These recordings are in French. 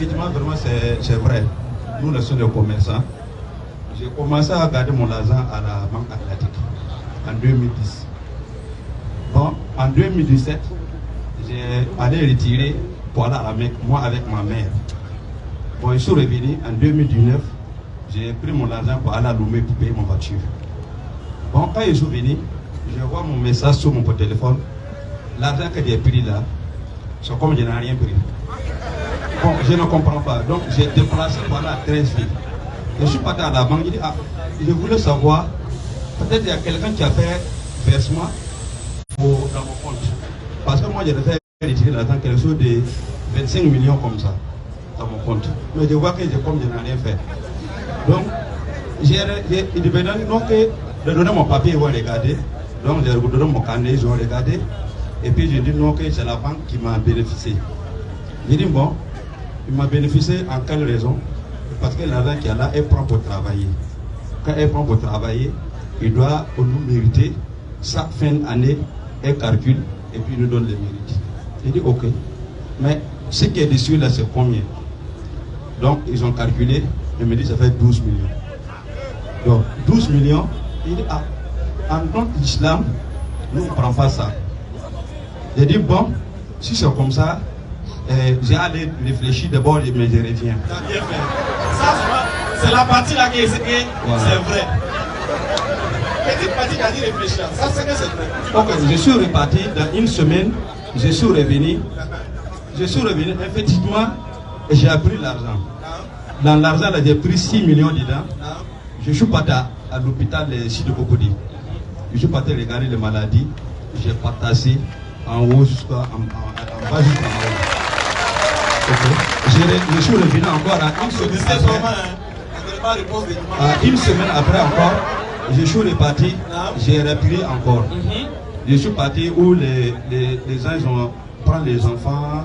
effectivement, vraiment, c'est vrai. Nous, nous sommes des commerçants. J'ai commencé à garder mon argent à la Banque Atlantique en 2010. Bon, en 2017, j'ai allé retirer pour aller à la Mecque, moi avec ma mère. Bon, je suis revenu en 2019. J'ai pris mon argent pour aller à Lomé pour payer ma voiture. Bon, quand je suis venu, je vois mon message sur mon téléphone. L'argent que j'ai pris là, c'est comme je n'ai rien pris. Bon, je ne comprends pas. Donc, j'ai déplacé pendant 13 villes. Je suis parti à la banque, il dit, ah, je voulais savoir, peut-être il y a quelqu'un qui a fait versement dans mon compte. Parce que moi, j'ai fait retirer l'argent, quelque chose de 25 millions comme ça, dans mon compte. Mais je vois que comme je n'ai rien fait. Donc, il devait de donner mon papier, ils vont regarder. Donc, j'ai donné mon carnet, ils ont regardé. Et puis, j'ai dit non, que c'est la banque qui m'a bénéficié. J'ai dit bon, il m'a bénéficié en quelle raison? Parce que l'argent qu'il y a là, elle prend pour travailler. Quand elle prend pour travailler, il doit nous mériter. Chaque fin d'année, elle calcule et puis il nous donne les mérites. J'ai dit ok. Mais ce qui est dessus là, c'est combien? Donc, ils ont calculé, ils me disent ça fait 12 millions. Donc, 12 millions, il dit ah, en tant qu'islam, nous ne prenons pas ça. J'ai dit bon, si c'est comme ça, j'ai allé réfléchir d'abord, mais je reviens. Ça, c'est la partie là qui est voilà. C'est vrai. Petite partie qui a dit réfléchir. Ça, c'est que c'est vrai. Ok, je suis reparti dans une semaine, je suis revenu. Je suis revenu, effectivement, et j'ai pris l'argent. Dans l'argent, j'ai pris 6 millions dedans. Je suis parti à l'hôpital de Sidokokodi. Je suis parti regarder les maladies. J'ai partagé en haut jusqu'en bas jusqu'en haut. Okay. Je suis revenu encore à une semaine après encore, je suis reparti, j'ai repris encore. Je suis parti où les gens ont pris les enfants,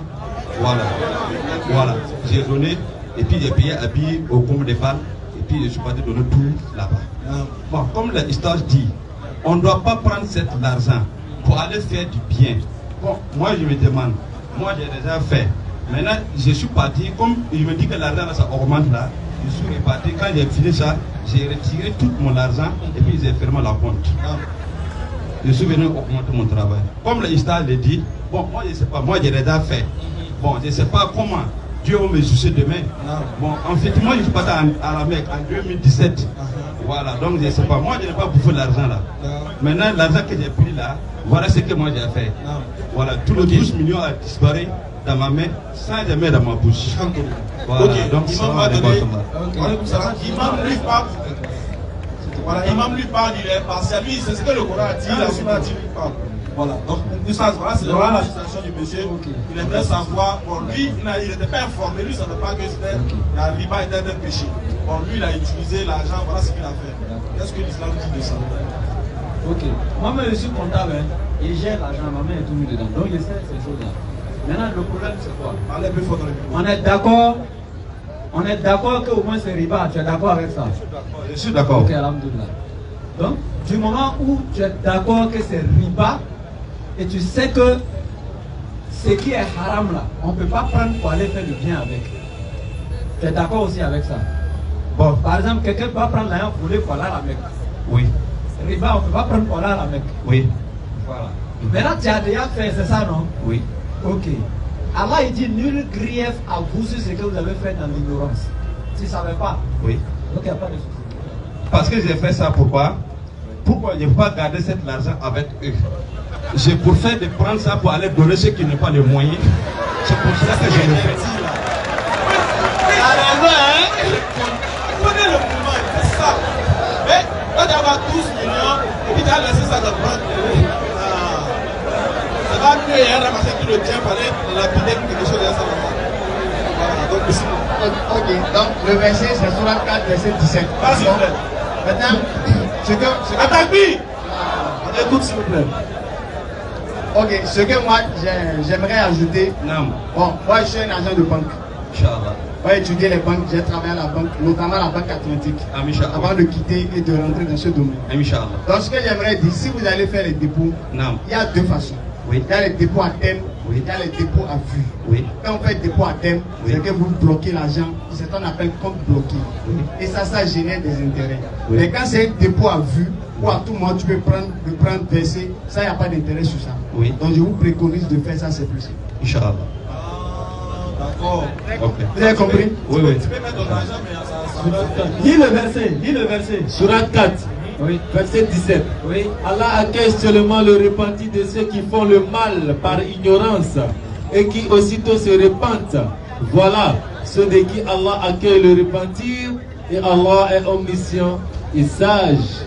voilà. J'ai donné, et puis j'ai payé habillé au comble des balles, et puis je suis parti donner tout là-bas. Bon, comme l'histoire dit, on ne doit pas prendre cet argent pour aller faire du bien. Bon, moi je me demande, moi j'ai déjà fait. Maintenant, je suis parti, comme il me dit que l'argent ça augmente là, je suis reparti. Quand j'ai fini ça, j'ai retiré tout mon argent et puis j'ai fermé la compte. Je suis venu augmenter mon travail. Comme l'histoire le dit, bon, moi je ne sais pas, moi j'ai déjà fait. Bon, je ne sais pas comment Dieu va me juger demain. Bon, en fait, moi je suis parti à la Mecque en 2017. Voilà, donc je ne sais pas, moi je n'ai pas bouffé l'argent là. Maintenant, l'argent que j'ai pris là, voilà ce que moi j'ai fait. Voilà, tout le 12 millions a disparu dans ma main, sans jamais dans ma bouche. Voilà, ok, donc Imam va donner. Imam lui parle, il est partial. Lui, c'est ce que le Coran a dit, la Sunna a dit, lui parle. Voilà, donc voilà, c'est la situation du monsieur. Il aimerait savoir, bon, lui, il n'était pas informé, lui, il ne savait pas que la riba était un péché. Bon, lui, il a utilisé l'argent, voilà ce qu'il a fait. Qu'est-ce que l'islam dit de ça? Ok, moi-même, je suis comptable, hein, et j'ai l'argent, ma main est tout mis dedans. Donc, je sais ces choses-là. Maintenant, le problème, c'est quoi? On est d'accord qu'au moins c'est riba. Tu es d'accord avec ça? Je suis d'accord. Ok, alhamdoulilah. Donc, du moment où tu es d'accord que c'est riba, et tu sais que ce qui est haram là, on ne peut pas prendre pour aller faire le bien avec. Tu es d'accord aussi avec ça? Bon, par exemple, quelqu'un peut prendre l'argent volé pour aller à la Mecque. Oui. Riba, on ne peut pas prendre pour aller à la Mecque. Oui. Voilà. Maintenant, tu as déjà fait, c'est ça, non? Oui. Ok. Allah il dit nul grief à vous sur ce que vous avez fait dans l'ignorance. Tu ne savais pas? Oui. Donc il n'y a pas de souci. Parce que j'ai fait ça, pourquoi? Pourquoi je ne peux pas garder cet argent avec eux? J'ai pour faire de prendre ça pour aller donner ceux qui n'ont pas les moyens. C'est pour ça que je le fais. Il a raison, hein? Prenez le mouvement, c'est ça. Mais quand tu as 12 millions, et puis tu as laissé ça de prendre. Ça va mieux, il y a ramassé tout le tien, fallait lapider quelque chose de ça. Voilà, donc ici. Ok, donc le verset c'est sur la 4, verset 17. Vas-y, s'il vous plaît. Maintenant, Attaque-lui! On écoute, s'il vous plaît. Ok, ce que moi j'aimerais ajouter. Non. Bon, moi je suis un agent de banque. Inch'Allah. J'ai étudié les banques, j'ai travaillé à la banque, notamment la Banque Atlantique, avant de quitter et de rentrer dans ce domaine. Inch'Allah. Donc ce que j'aimerais dire, si vous allez faire les dépôts, non. Il y a deux façons. Oui. Il y a les dépôts à terme, il y a les dépôts à vue. Oui. Quand on fait dépôt à thème, c'est que vous bloquez l'argent, c'est ce qu'on appelle compte bloqué. Et ça génère des intérêts. Mais quand c'est un dépôt à vue, ou à tout moment tu peux prendre, verser, ça, il n'y a pas d'intérêt sur ça. Oui. Donc je vous préconise de faire ça, c'est plus simple. Inch'Allah. D'accord. Okay. Vous avez compris? Oui, oui. Tu peux mettre ton argent, mais ça Lis le verset. Surat 4, Oui. verset 17. Oui. Allah accueille seulement le repenti de ceux qui font le mal par ignorance et qui aussitôt se repentent. Voilà ceux de qui Allah accueille le repentir et Allah est omniscient et sage.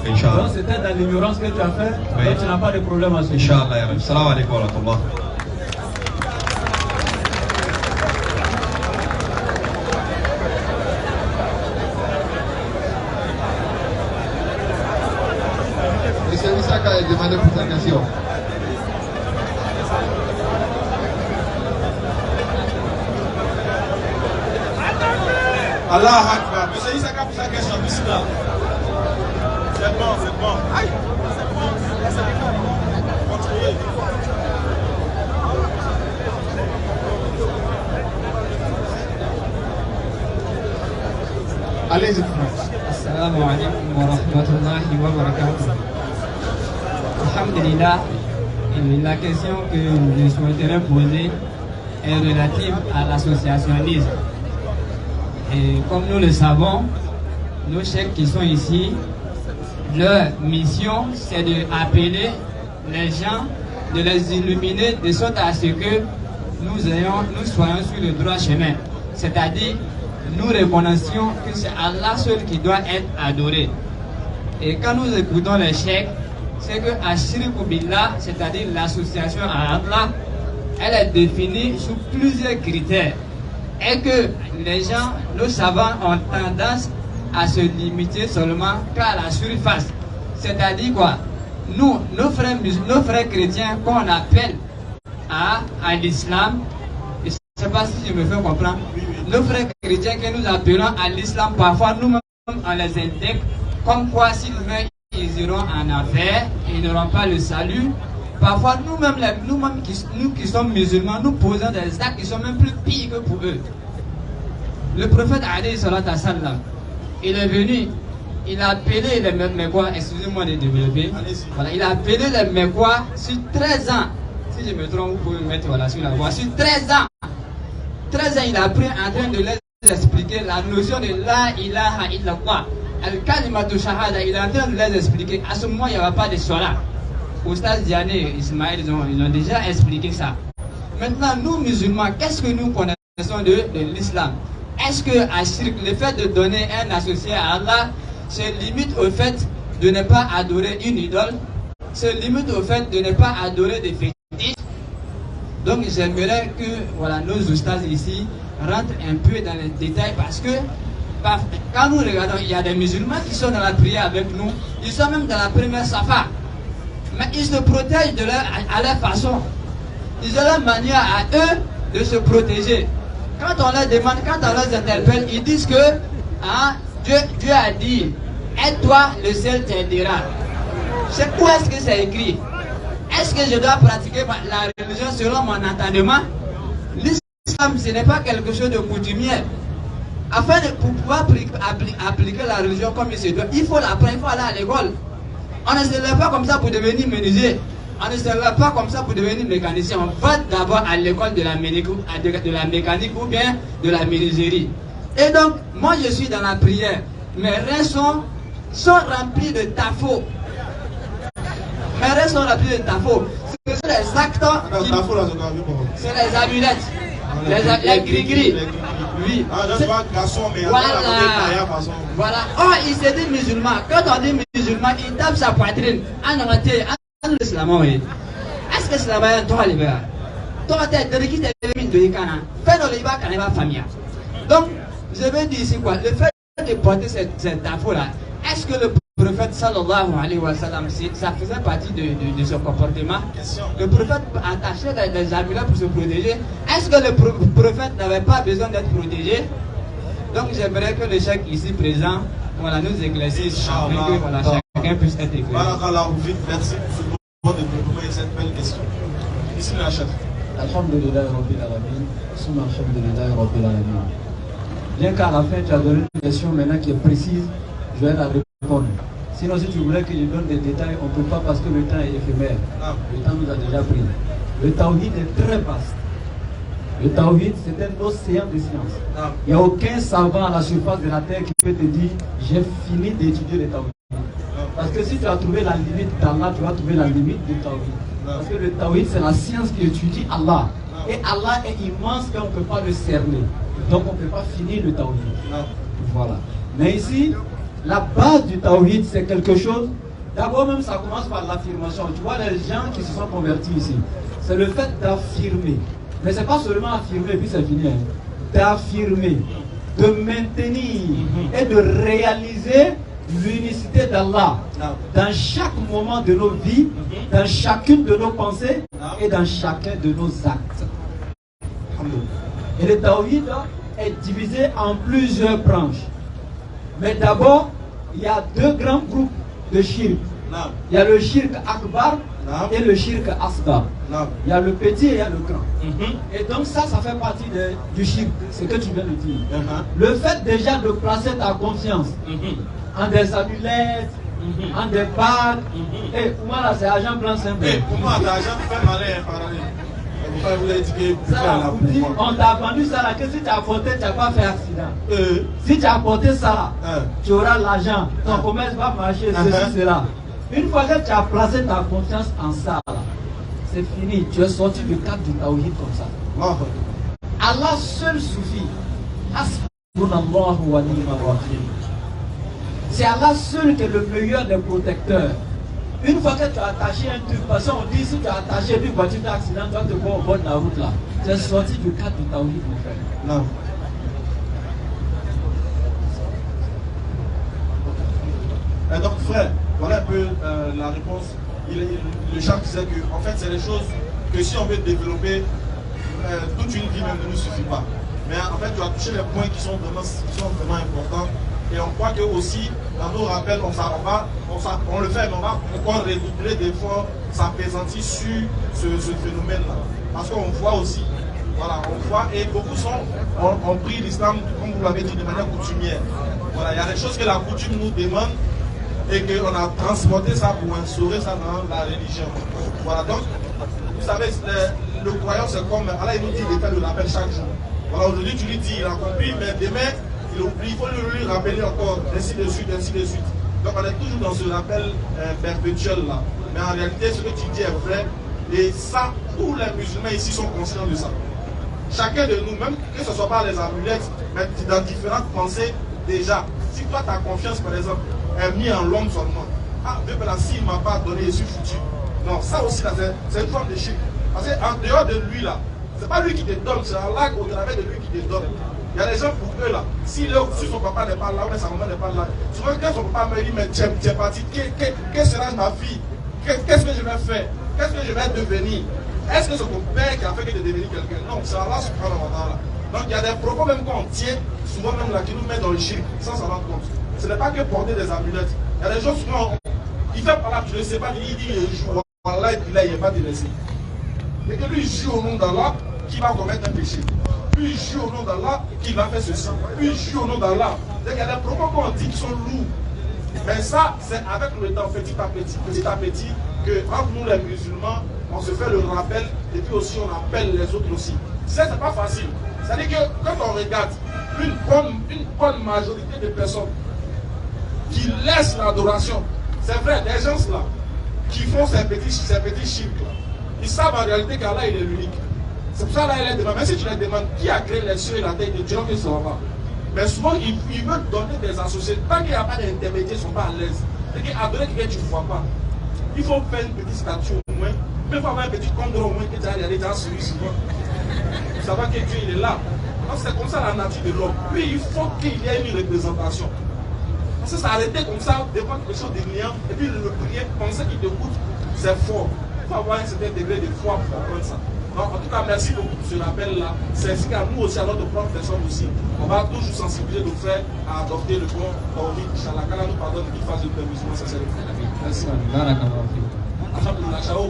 Donc Inch'Allah. c'était dans l'ignorance que tu as fait, Oui. donc tu n'as pas de problème à ce niveau. Inch'Allah, ya Rabbi. Salam alaikum wa rahmatullah. Monsieur Issaka a demandé pour sa question. Allah Akbar. Monsieur Issaka pour sa question. Bismillah. C'est bon, c'est bon. Aïe. Continuez. Allez-y, frère. Assalamu alaikum wa rahmatullahi wa barakatuh. Alhamdulillah, la question que je souhaiterais poser est relative à l'associationnisme. Et comme nous le savons, nos chefs qui sont ici, leur mission c'est d'appeler les gens, de les illuminer de sorte à ce que nous soyons sur le droit chemin. C'est-à-dire, nous reconnaissions que c'est Allah seul qui doit être adoré. Et quand nous écoutons les chefs, c'est que Ashriku Billah, c'est-à-dire l'association à Allah, elle est définie sous plusieurs critères. Et que les gens, nos savants, ont tendance à se limiter seulement qu'à la surface. C'est-à-dire quoi? Nous, nos frères chrétiens qu'on appelle à l'islam, je ne sais pas si je me fais comprendre, nos frères chrétiens que nous appelons à l'islam, parfois nous-mêmes on les intègre comme quoi s'ils meurent, ils iront en enfer, ils n'auront pas le salut. Parfois nous-mêmes nous qui sommes musulmans, nous posons des actes qui sont même plus pires que pour eux. Le prophète alayhi salatu wassalam, il est venu, il a appelé les Mekwa, excusez-moi de développer, voilà, il a appelé les Mekwa sur 13 ans. Si je me trompe, vous pouvez me mettre voilà, sur la voie. Sur 13 ans. 13 ans, il a pris en train de les expliquer la notion de la ilaha illallah. Al-kalimatu shahada, il est en train de les expliquer. À ce moment, il n'y avait pas de solat. Oustaz Diane et Ismaël, ils ont déjà expliqué ça. Maintenant, nous musulmans, qu'est-ce que nous connaissons de l'islam? Est-ce que le fait de donner un associé à Allah se limite au fait de ne pas adorer une idole? Se limite au fait de ne pas adorer des fétiches? Donc j'aimerais que voilà, nos oustas ici rentrent un peu dans les détails parce que quand nous regardons, il y a des musulmans qui sont dans la prière avec nous, ils sont même dans la première safa. Mais ils se protègent à leur façon. Ils ont leur manière à eux de se protéger. Quand on leur demande, quand on les interpelle, ils disent que Dieu a dit, aide-toi, le ciel t'aidera. C'est quoi est-ce que c'est écrit? Est-ce que je dois pratiquer la religion selon mon entendement? L'islam, ce n'est pas quelque chose de coutumier. Afin de pouvoir appliquer la religion comme il se doit, il faut l'apprendre, il faut aller à l'école. On ne se lève pas comme ça pour devenir menuisier. On ne se lève pas comme ça pour devenir mécanicien. On va d'abord à l'école de la mécanique ou bien de la menuiserie. Et donc, moi je suis dans la prière. Mes reins sont remplis de tafo. Mes reins sont remplis de tafo. Ce sont les actes. C'est les amulettes. Les gris-gris. Oui. Voilà. Oh, il s'est dit musulman. Quand on dit musulman, il tape sa poitrine. Est-ce que c'est la manière toi, les gars? Toi, tu es de qui t'es venu de Yikana. Fais dans les bas, quand il va famille. Donc, je vais dire ici quoi? Le fait de porter cette affaire-là, est-ce que le prophète sallallahu alayhi wa sallam, ça faisait partie de son comportement? Le prophète attachait des amulettes pour se protéger. Est-ce que le prophète n'avait pas besoin d'être protégé? Donc j'aimerais que les chèques ici présents voilà, nous éclaircissent afin que voilà, chacun puisse être éclairé. Merci. de développer cette belle question. Ici, la chef. Alhamdulillah Rabbil Alamin. Summa Alhamdulillah Rabbil Alamin. Bien qu'à la fin tu as donné une question maintenant qui est précise, je vais la répondre. Sinon, si tu voulais que je donne des détails, on ne peut pas parce que le temps est éphémère. Le temps nous a déjà pris. Le tawhid est très vaste. Le tawhid, c'est un océan de science. Il n'y a aucun savant à la surface de la terre qui peut te dire j'ai fini d'étudier le tawhid. Parce que si tu as trouvé la limite d'Allah, tu vas trouver la limite du tawhid. Parce que le tawhid, c'est la science qui étudie Allah. Et Allah est immense qu'on ne peut pas le cerner. Donc on ne peut pas finir le tawhid. Voilà. Mais ici, la base du tawhid, c'est quelque chose. D'abord même, ça commence par l'affirmation. Tu vois les gens qui se sont convertis ici. C'est le fait d'affirmer. Mais ce n'est pas seulement affirmer et puis c'est fini. Hein. D'affirmer, de maintenir et de réaliser l'unicité d'Allah dans chaque moment de nos vies, dans chacune de nos pensées et dans chacun de nos actes. Et le tawhid est divisé en plusieurs branches. Mais d'abord, il y a deux grands groupes de shirk. Il y a le shirk akbar et le shirk asghar. Il y a le petit et il y a le grand. Et donc ça fait partie du shirk, ce que tu viens de dire. Le fait déjà de placer ta confiance en des amulettes, en des bagues. Et pour moi là c'est argent blanc simple. Pour moi l'argent fait malin parallèle. On t'a vendu ça là, que si tu as apporté, tu n'as pas fait accident. Si tu as apporté ça là, tu auras l'argent, ton commerce va marcher, ceci, cela. Une fois que tu as placé ta confiance en ça, c'est fini. Tu es sorti du cadre du tawhid comme ça. Allah seul suffit. C'est Allah seul qui est le meilleur des protecteurs. Une fois que tu as attaché un truc, parce qu'on dit si tu as attaché une voiture d'accident, tu vas te voir au bord de la route là. Tu es sorti du cadre du tawhid, mon frère. Non. Et donc, frère, voilà un peu la réponse. Le chef disait que, en fait, c'est des choses que si on veut développer, toute une vie même ne nous suffit pas. Mais en fait, tu as touché les points qui sont vraiment importants. Et on croit que aussi, dans nos rappels, on le fait, mais on va encore redoubler d'efforts, s'apaisantir sur ce phénomène-là. Parce qu'on voit aussi, voilà, on voit, et beaucoup ont pris l'islam, comme vous l'avez dit, de manière coutumière. Voilà, il y a des choses que la coutume nous demande et qu'on a transporté ça pour instaurer ça dans la religion. Voilà, donc, vous savez, le croyant, c'est comme, Allah il nous dit de faire le rappel chaque jour. Voilà, aujourd'hui tu lui dis, il a compris, mais demain, il oublie, il faut lui rappeler encore, ainsi de suite, ainsi de suite. Donc on est toujours dans ce rappel perpétuel là. Mais en réalité, ce que tu dis est vrai. Et ça, tous les musulmans ici sont conscients de ça. Chacun de nous, même que ce ne soit pas les amulettes, mais dans différentes pensées, déjà, si toi ta confiance par exemple est mise en l'homme seulement, ah, s'il ne m'a pas donné, je suis foutu. Non, ça aussi, c'est une forme de shirk. Parce qu'en dehors de lui là, c'est pas lui qui te donne, c'est Allah au travers de lui qui te donne. Il y a des gens pour eux là, si son papa n'est pas là, ou sa maman n'est pas là, souvent quand son papa me dit, mais tu es parti, qu'est-ce que sera ma fille? Qu'est-ce que je vais faire? Qu'est-ce que je vais devenir? Est-ce que c'est ton père qui a fait que tu es devenu quelqu'un? Non, c'est Allah subhanahu wa ta'ala. Donc il y a des propos même qu'on tient, souvent même là, qui nous mettent dans le shirk, sans s'en rendre compte. Ce n'est pas que porter des amulettes. Il y a des gens souvent, il fait par là, je ne sais pas, il dit, il joue, Allah, et puis là, il n'est pas délaissé. Et que lui joue au nom d'Allah, qui va commettre un péché. Puis il joue au nom d'Allah, qui va faire ceci. Puis il joue au nom d'Allah. Il y a des propos qu'on dit qui sont lourds. Mais ça, c'est avec le temps, petit à petit, que entre nous les musulmans, on se fait le rappel et puis aussi on appelle les autres aussi. Ça, c'est pas facile. C'est-à-dire que quand on regarde une bonne majorité de personnes qui laissent l'adoration, c'est vrai, des gens là, qui font ces petits chiffres là, ils savent en réalité qu'Allah il est l'unique. C'est pour ça là, il les demande. Mais si tu les demandes qui a créé les cieux et la terre, de Dieu, ils ne savent pas. Mais souvent, ils veulent donner des associés. Tant qu'il n'y a pas d'intermédiaire, ils ne sont pas à l'aise. C'est-à-dire qu'à quelqu'un, tu ne vois pas. Il faut faire une petite statue au moins. Mais il faut avoir un petit condor au moins que tu as regardé dans celui souvent. Pour savoir que Dieu il est là. Donc c'est comme ça la nature de l'homme. Puis il faut qu'il y ait une représentation. Parce que ça arrêter comme ça, devant quelque chose de néant, et puis le prier, penser qu'il te coûte, c'est fort. Il faut avoir un certain degré de foi pour comprendre ça. Donc, en tout cas, merci beaucoup pour ce rappel-là. C'est ainsi qu'à nous aussi, à notre propre personne aussi, on va toujours sensibiliser nos frères à adopter le bon tawhid. Inch'Allah, qu'Allah nous pardonne et qu'il fasse de permission, ça c'est le frère. Merci. Alhamdulillah, ciao.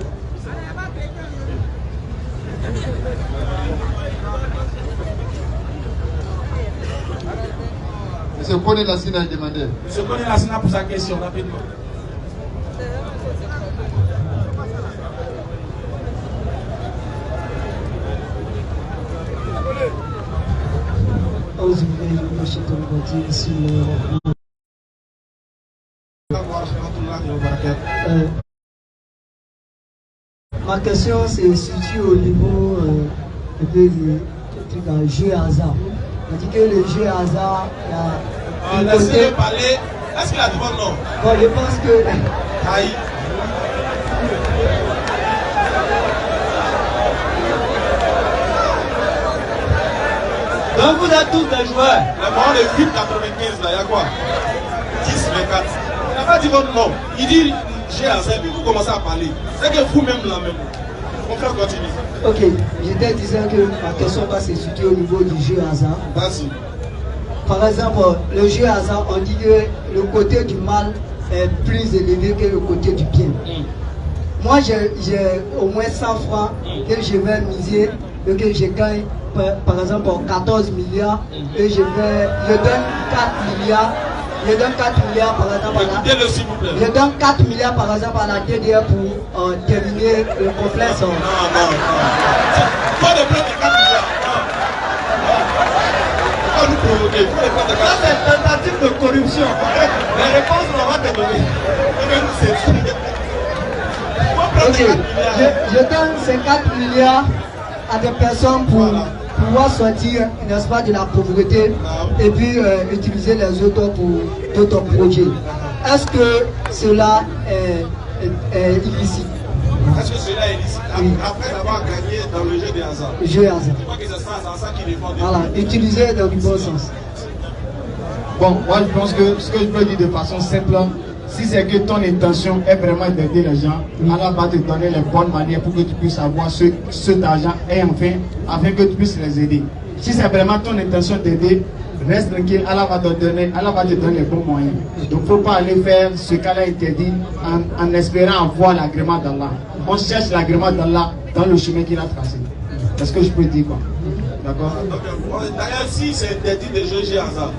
Monsieur Kone Lassina a demandé. Monsieur Kone Lassina pour sa question, rapidement. Ma question c'est situé au niveau du jeu hasard. On dit que le jeu hasard, il y a laissez-le parler. Est-ce qu'il a dit bon non? Bon, je pense que... Aïe. Donc vous êtes tous des joueurs. Le moment de 8,95 là, il y a quoi? 10, 24. Il n'a pas dit votre nom. Il dit j'ai assez, puis vous commencez à parler. C'est que vous-même là même. On peut continuer. Ok, j'étais disant que ma question va se situer au niveau du jeu hasard. Vas-y. Par exemple, le jeu hasard, on dit que le côté du mal est plus élevé que le côté du bien. Moi, j'ai au moins 100 francs que je vais miser et que je gagne, par exemple, 14 milliards et je donne 4 milliards. Je donne 4 milliards par exemple je donne 4 milliards par exemple à la DDR pour terminer le complexe. Non. Pas de prendre 4 milliards. Pas nous provoquer. Ça c'est tentative de corruption. Les réponses on va te donner. Ok, je donne ces 4 milliards à des personnes pour pouvoir sortir, n'est-ce pas, de la pauvreté et puis utiliser les autres pour d'autres projets. Est-ce que cela est illicite? Est-ce que cela est illicite? Oui. Après avoir gagné dans le jeu des hasard. Jeu hasard. Je crois que c'est ça qui défend. Voilà, utiliser dans le bon sens. Bon, moi je pense que ce que je peux dire de façon simple, si c'est que ton intention est vraiment d'aider les gens, Allah va te donner les bonnes manières pour que tu puisses avoir cet argent et afin que tu puisses les aider. Si c'est vraiment ton intention d'aider, reste tranquille, Allah va te donner les bons moyens. Donc il ne faut pas aller faire ce qu'Allah interdit en espérant avoir l'agrément d'Allah. On cherche l'agrément d'Allah dans le chemin qu'il a tracé. C'est ce que je peux dire quoi. D'accord? D'ailleurs, si c'est interdit de jouer hasard,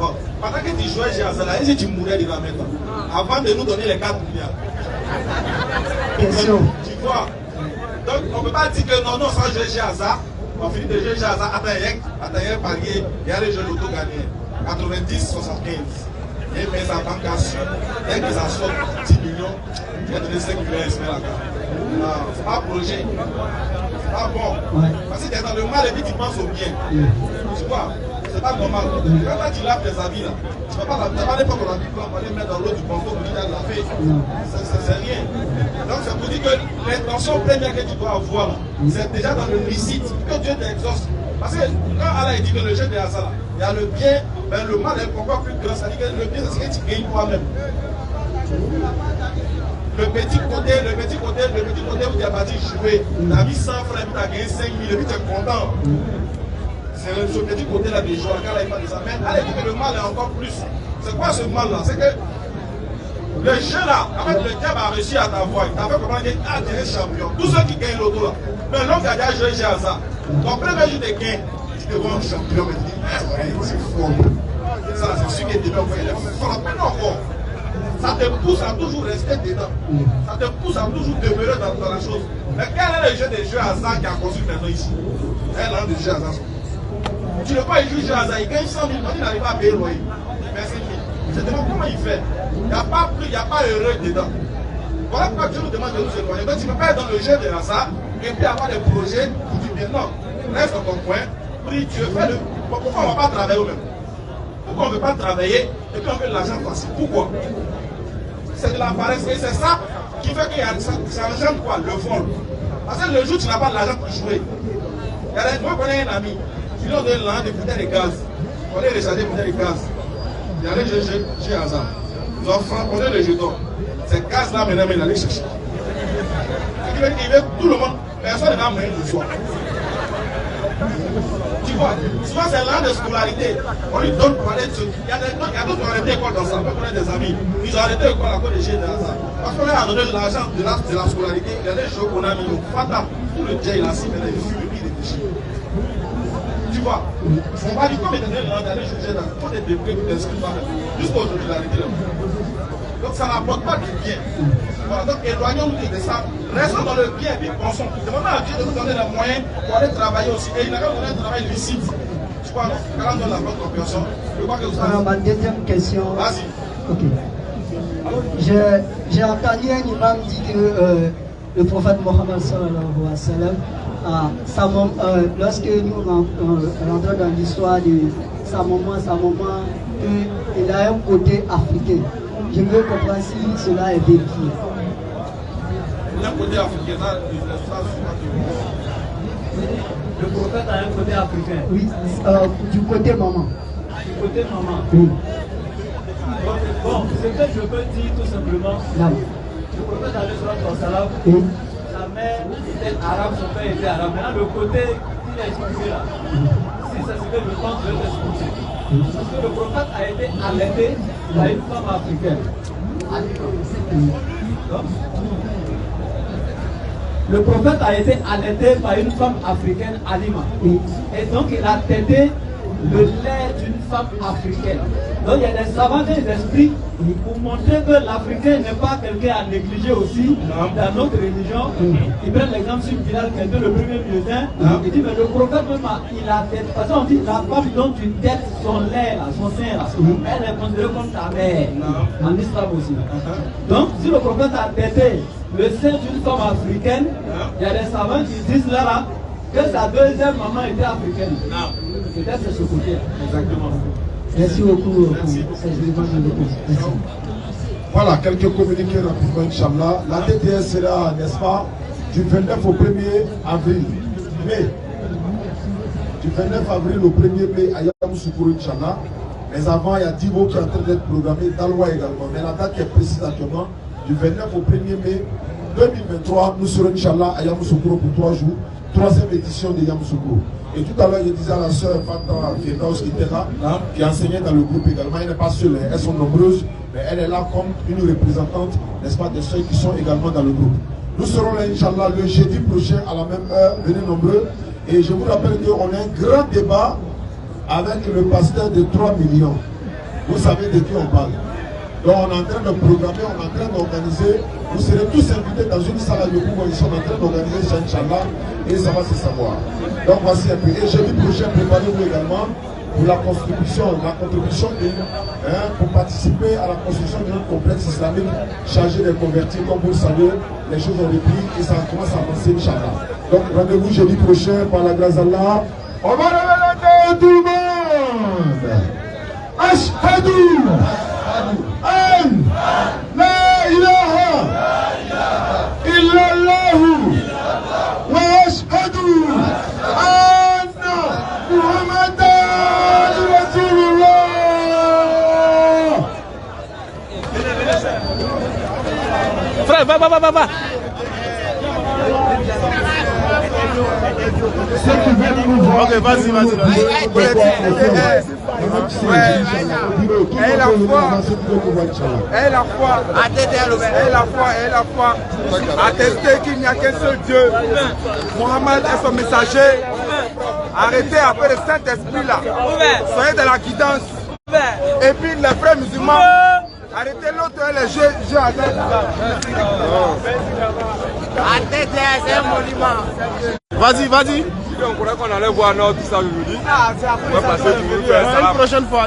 bon, pendant que tu jouais chez Azala, est-ce que tu mourrais de la maintenant? Avant de nous donner les 4 milliards. Question. Tu vois? Donc on ne peut pas dire que non, sans jouer chez Azala, on finit de jouer chez Azala, attends, parier, il y a les jeux d'auto gagnés. 90, 75. Il met sa banque à suivre. Dès que ça sort 10 millions, il a donné 5 millions à espérer là. C'est pas un projet. C'est pas bon. Ouais. Parce que tu es dans le mal et puis tu penses au bien. Tu vois? C'est pas normal. Quand tu laves tes habits là, tu ne vas pas n'importe quoi pour aller mettre dans l'eau du banco pour dire de laver. C'est rien. Donc c'est pour dire que l'intention première que tu dois avoir, c'est déjà dans le licite que Dieu t'exauce. Parce que quand Allah dit que le jeu de hasard, il y a le bien, ben le mal est encore plus grand. C'est-à-dire que le bien, c'est ce que tu gagnes toi-même. Le petit côté où tu as parti jouer, tu as mis 100 francs, tu as gagné 5 000 et puis tu es content. C'est ce petit côté-là des joueurs, quand il parle de ça. Mais allez dire que le mal est encore plus. C'est quoi ce mal-là? C'est que le jeu là, en fait, le diable a réussi à t'avoir. Il t'a fait comprendre que tu es champion. Tous ceux qui gagnent l'auto là. Mais l'homme qui a déjà joué chez Asa, ton premier jour de gain, tu te vois un champion, mais tu dis, c'est fort. Ça, c'est celui qui est dedans, il est fort. Mais non, bon. Ça te pousse à toujours rester dedans. Ça te pousse à toujours demeurer dans la chose. Mais quel est le jeu des jeux hasard qui a construit maintenant ici? Un an de jeu hasard. Tu ne peux pas y jouer hasard, il gagne 100 000, il n'arrive pas à payer le loyer. Merci. Je te demande comment il fait. Il n'y a pas heureux dedans. Voilà pourquoi Dieu nous demande de nous éloigner. Donc tu ne peux pas être dans le jeu de hasard et puis avoir des projets pour du bien. Non. Reste dans ton coin, prie Dieu, fais-le. Pourquoi on ne va pas travailler au même? Pourquoi on ne veut pas travailler et puis on veut de l'argent facile? Pourquoi? C'est de la paresse et c'est ça qui fait que ça engendre quoi? Le vol. Parce que le jour où tu n'as pas de l'argent pour jouer, moi je connais un ami, il lui donne l'argent des bouteilles de gaz. On est rechargé des bouteilles de gaz. Il y a les jeux hasard. Ils ont franc-conné le jeton. Ces gaz-là maintenant, il allait chercher. Il veut tout le monde, personne n'a moyen de soi. Tu Tu vois, souvent c'est l'an de scolarité. On lui donne pour aller de... Il y a d'autres qui ont arrêté l'école dans ça. On connaît des amis. Ils ont arrêté l'école à cause des jeunes dans ça. Parce qu'on leur a donné de l'argent de la scolarité. Il y a des choses qu'on a mis au Fata. Tout le dia il a assis, mais il fume et puis il réfléchit. Tu vois, on va dire comme il était là d'aller juger dans tous les débris qui t'inscrivent jusqu'aujourd'hui la réalité. Donc ça n'apporte pas du bien. Voilà, donc éloignons-nous de ça. Restons dans le bien et puis pensons. Demandons à Dieu de nous donner les moyens pour aller travailler aussi. Et il n'a pas donné un travail lucide. Tu vois, quand on donne la bonne compréhension, je crois que vous savez. Alors, ma deuxième question. Vas-y. Ok. J'ai entendu un imam dire que le prophète Mohammed sallallahu alayhi wa sallam, lorsque nous rentrons dans l'histoire de sa maman, il a un côté africain. Je veux comprendre si cela est vérifié. Il a un côté africain, ça, le prophète a un côté africain. Oui, du côté maman. Du côté maman. Oui. Bon, ce que je peux dire tout simplement, le prophète a oui. sa mère était arabe, son père était arabe. Maintenant, le côté qu'il a expliqué là, si c'est ce que je pense, je vais t'expliquer. Parce que le prophète a été allaité par une femme africaine. Le prophète a été allaité par une femme africaine, Alima. Et donc il a tété le lait d'une femme africaine. Donc il y a des savants des esprits pour montrer que l'Africain n'est pas quelqu'un à négliger aussi dans notre religion. Ils prennent l'exemple sur Bilal, qui était le premier bulletin. Il dit, mais le prophète même, il a tête. Parce qu'on dit, la femme dont tu têtes son lait, là, son sein, là, elle est considérée comme ta mère. En islam aussi. Donc, si le prophète a têté le sein d'une femme africaine, il y a des savants qui disent là que sa deuxième maman était africaine. Peut-être c'est ce côté. Exactement. Merci beaucoup. Merci beaucoup. Voilà, quelques communiqués rapidement, Inch'Allah. La TTS sera, n'est-ce pas, du 29 au 1er avril. Mais, du 29 avril au 1er mai, à Yamoussoukro, Inch'Allah. Mais avant, il y a Divo qui est en train d'être programmé, Dalwa également. Mais la date qui est précise actuellement, du 29 au 1er mai 2023, nous serons, Inch'Allah, à Yamoussoukro pour 3 jours. 3e édition de Yamoussoukro. Et tout à l'heure, je disais à la sœur Fanta Firdaus qui était là, qui enseignait dans le groupe également. Elle n'est pas seule, elles sont nombreuses, mais elle est là comme une représentante, n'est-ce pas, des sœurs qui sont également dans le groupe. Nous serons là, Inch'Allah, le jeudi prochain à la même heure. Venez nombreux. Et je vous rappelle qu'on a un grand débat avec le pasteur de 3 millions. Vous savez de qui on parle. Donc on est en train de programmer, on est en train d'organiser. Vous serez tous invités dans une salle de cours. Ils sont en train d'organiser ça, Inch'Allah, et ça va se savoir. Donc voici un peu. Et jeudi prochain, préparez-vous également pour la contribution pour participer à la construction d'un complexe islamique chargé des convertis. Comme vous le savez, les choses ont repris et ça commence à avancer, Inch'Allah. Donc rendez-vous jeudi prochain par la grâce d'Allah. On va lever tout le monde. Ashhadu an la ilaha illallah wa ashhadu anna Muhammadan Rasulullah. Frère, va. Ok, vas-y. Et la foi, attester qu'il n'y a qu'un seul Dieu. Mohammed est son messager. Arrêtez après le Saint-Esprit là. Soyez dans la guidance. Et puis les frères musulmans, arrêtez l'autre et les jeux à tête. C'est un monument. Vas-y. On croyait qu'on allait voir notre tout ça aujourd'hui. Une prochaine fois.